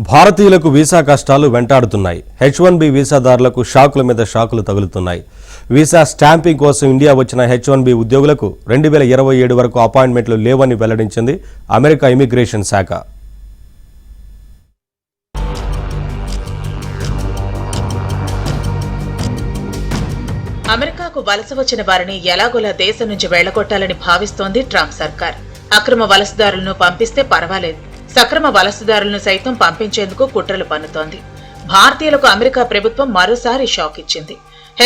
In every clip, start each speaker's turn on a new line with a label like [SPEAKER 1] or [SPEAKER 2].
[SPEAKER 1] భారతీయులకు వీసా కష్టాలు వెంటాడుతున్నాయి. H1B వీసాదారులకు షాకుల మీద షాకులు తగులుతున్నాయి. వీసా స్టాంపింగ్ కోసం ఇండియా వచ్చిన H1B ఉద్యోగులకు 2027 వరకు అపాయింట్మెంట్లు లేవని వెల్లడించింది అమెరికా ఇమిగ్రేషన్ శాఖ.
[SPEAKER 2] అమెరికాకు వలస వచ్చిన వారిని ఎలాగోలా దేశం నుంచి వెళ్లగొట్టాలని భావిస్తోంది ట్రంప్ సర్కార్. అక్రమ వలసదారులను పంపిస్తే పర్వాలేదు, సక్రమ వలసదారులను సైతం పంపించేందుకు కుట్రలు పన్నుతోంది. భారతీయులకు అమెరికా ప్రభుత్వం మరోసారి షాక్ ఇచ్చింది.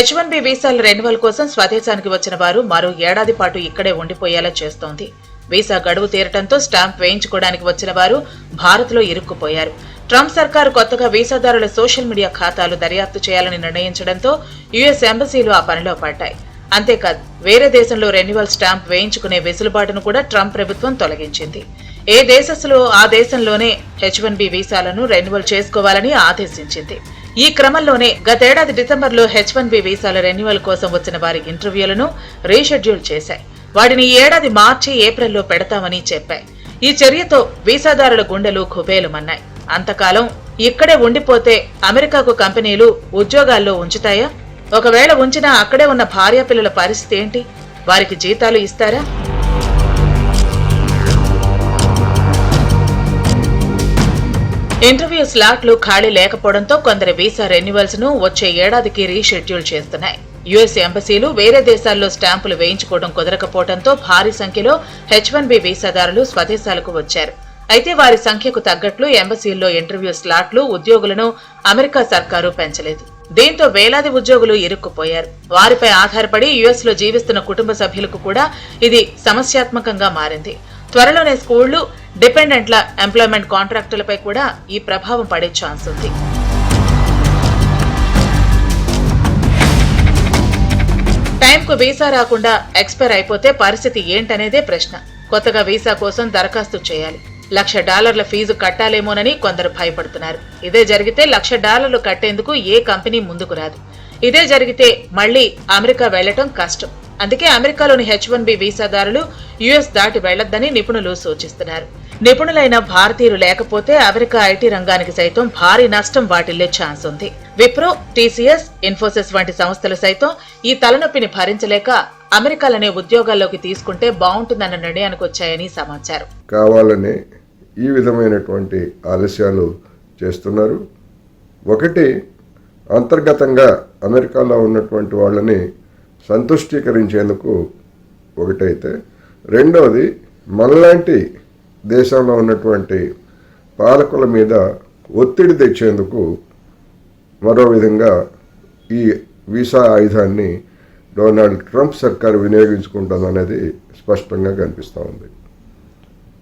[SPEAKER 2] H1B వీసాల రెన్యువల్ కోసం స్వదేశానికి వచ్చిన వారు మరో ఏడాది పాటు ఇక్కడే ఉండిపోయేలా చేస్తోంది. వీసా గడువు తీరటంతో స్టాంప్ వేయించుకోవడానికి వచ్చిన వారు భారత్లో ఇరుక్కుపోయారు. ట్రంప్ సర్కారు కొత్తగా వీసాదారుల సోషల్ మీడియా ఖాతాలు దర్యాప్తు చేయాలని నిర్ణయించడంతో యుఎస్ ఎంబసీలు ఆ పనిలో పడ్డాయి. అంతేకాదు, వేరే దేశంలో రెన్యువల్ స్టాంప్ వేయించుకునే వెసులుబాటును కూడా ట్రంప్ ప్రభుత్వం తొలగించింది. ఏ దేశస్తులు ఆ దేశంలోనే H1B వీసాలను రెన్యువల్ చేసుకోవాలని ఆదేశించింది. ఈ క్రమంలోనే గతేడాది డిసెంబర్లో H1B వీసాల రెన్యువల్ కోసం వచ్చిన వారి ఇంటర్వ్యూలను రీషెడ్యూల్ చేశాయి. వాటిని ఈ ఏడాది మార్చి ఏప్రిల్లో పెడతామని చెప్పాయి. ఈ చర్యతో వీసాదారుల గుండెలు ఖుబేలుమన్నాయి. అంతకాలం ఇక్కడే ఉండిపోతే అమెరికాకు కంపెనీలు ఉద్యోగాల్లో ఉంచుతాయా? ఒకవేళ ఉంచినా అక్కడే ఉన్న భార్యాపిల్లల పరిస్థితి ఏంటి? వారికి జీతాలు ఇస్తారా? ఇంటర్వ్యూ స్లాట్లు ఖాళీ లేకపోవడంతో కొందరి వీసా రెన్యువల్స్ ను వచ్చే ఏడాదికి రీషెడ్యూల్ చేస్తున్నాయి. యుఎస్ ఎంబసీలు వేరే దేశాల్లో స్టాంపులు వేయించుకోవడం కుదరకపోవడంతో భారీ సంఖ్యలో H1B వీసాదారులు స్వదేశాలకు వచ్చారు. అయితే వారి సంఖ్యకు తగ్గట్లు ఎంబసీల్లో ఇంటర్వ్యూ స్లాట్లు, ఉద్యోగులను అమెరికా సర్కారు పెంచలేదు. దీంతో వేలాది ఉద్యోగులు ఇరుక్కుపోయారు. వారిపై ఆధారపడి యుఎస్ లో జీవిస్తున్న కుటుంబ సభ్యులకు కూడా ఇది సమస్యాత్మకంగా మారింది. త్వరలోనే స్కూళ్లు, డిపెండెంట్ల ఎంప్లాయ్మెంట్ కాంట్రాక్టులపై కూడా ఈ ప్రభావం పడే ఛాన్స్ ఉంది. టైంకు వీసా రాకుండా ఎక్స్పైర్ అయిపోతే పరిస్థితి ఏంటనేదే ప్రశ్న. కొత్తగా వీసా కోసం దరఖాస్తు చేయాలి. $1,00,000 ఫీజు కట్టాలేమోనని కొందరు భయపడుతున్నారు. ఇదే జరిగితే $1,00,000 కట్టేందుకు ఏ కంపెనీ ముందుకు రాదు. ఇదే జరిగితే మళ్లీ అమెరికా వెళ్లటం కష్టం. అందుకే అమెరికాలోని H1B వీసాదారులు యుఎస్ దాటి వెళ్లొద్దని నిపుణులు సూచిస్తున్నారు. నిపుణులైన భారతీయులు లేకపోతే అమెరికా ఐటీ రంగానికి సైతం భారీ నష్టం వాటిల్లే ఛాన్స్ ఉంది. విప్రో, టీసీఎస్, ఇన్ఫోసిస్ వంటి సంస్థలు సైతం ఈ తలనొప్పిని భరించలేక అమెరికాలోనే ఉద్యోగాల్లోకి తీసుకుంటే బాగుంటుందన్న నిర్ణయానికి వచ్చాయని సమాచారం.
[SPEAKER 3] కావాలనే ఈ విధమైనటువంటి ఆలస్యాలు చేస్తున్నారు. ఒకటి, అంతర్గతంగా అమెరికాలో ఉన్నటువంటి వాళ్ళని సంతుష్టీకరించేందుకు ఒకటైతే, రెండవది మనలాంటి దేశంలో ఉన్నటువంటి పాలకుల మీద ఒత్తిడి తెచ్చేందుకు మరో విధంగా ఈ వీసా ఆయుధాన్ని డొనాల్డ్ ట్రంప్ సర్కారు వినియోగించుకుంటుందనేది స్పష్టంగా కనిపిస్తూ ఉంది.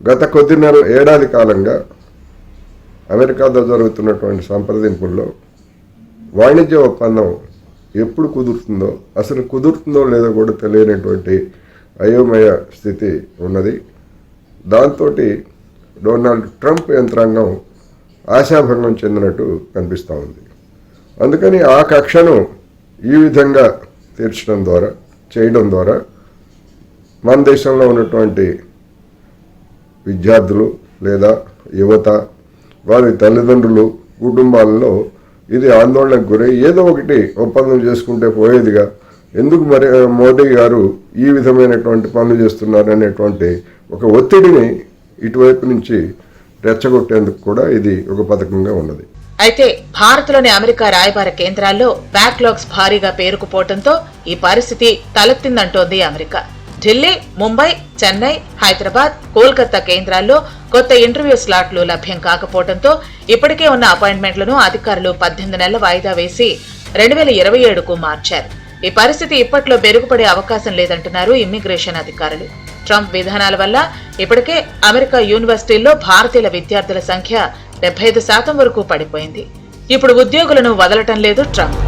[SPEAKER 3] గత ఏడాది కాలంగా అమెరికాతో జరుగుతున్నటువంటి సంప్రదింపుల్లో వాణిజ్య ఒప్పందం ఎప్పుడు కుదురుతుందో, అసలు కుదురుతుందో లేదో కూడా తెలియనటువంటి అయోమయ స్థితి ఉన్నది. దాంతో డొనాల్డ్ ట్రంప్ యంత్రాంగం ఆశాభంగం చెందినట్టు కనిపిస్తూ ఉంది. అందుకని ఆ కక్షను ఈ విధంగా చేయడం ద్వారా మన దేశంలో ఉన్నటువంటి విద్యార్థులు లేదా యువత, వారి తల్లిదండ్రులు, కుటుంబాలలో ఇది ఆందోళనకు గురై ఏదో ఒకటి ఒప్పందం చేసుకుంటే పోయేదిగా, ఎందుకు మరి మోడీ గారు ఈ విధమైనటువంటి పనులు చేస్తున్నారనేటువంటి ఒక ఒత్తిడిని ఇటువైపు నుంచి రెచ్చగొట్టేందుకు కూడా ఇది ఒక పథకంగా ఉన్నది.
[SPEAKER 2] అయితే భారత్లోని అమెరికా రాయబార కేంద్రాల్లో బ్యాక్లాగ్స్ భారీగా పేరుకుపోవడంతో ఈ పరిస్థితి తలెత్తిందంటోంది అమెరికా. ఢిల్లీ, ముంబై, చెన్నై, హైదరాబాద్, కోల్కతా కేంద్రాల్లో కొత్త ఇంటర్వ్యూ స్లాట్లు లభ్యం కాకపోవడంతో ఇప్పటికే ఉన్న అపాయింట్మెంట్లను అధికారులు 18 నెలల వాయిదా వేసి 2027కు మార్చారు. ఈ పరిస్థితి ఇప్పట్లో మెరుగుపడే అవకాశం లేదంటున్నారు ఇమ్మిగ్రేషన్ అధికారులు. ట్రంప్ విధానాల వల్ల ఇప్పటికే అమెరికా యూనివర్సిటీల్లో భారతీయుల విద్యార్థుల సంఖ్య 75% వరకు పడిపోయింది. ఇప్పుడు ఉద్యోగులను వదలటం లేదు ట్రంప్.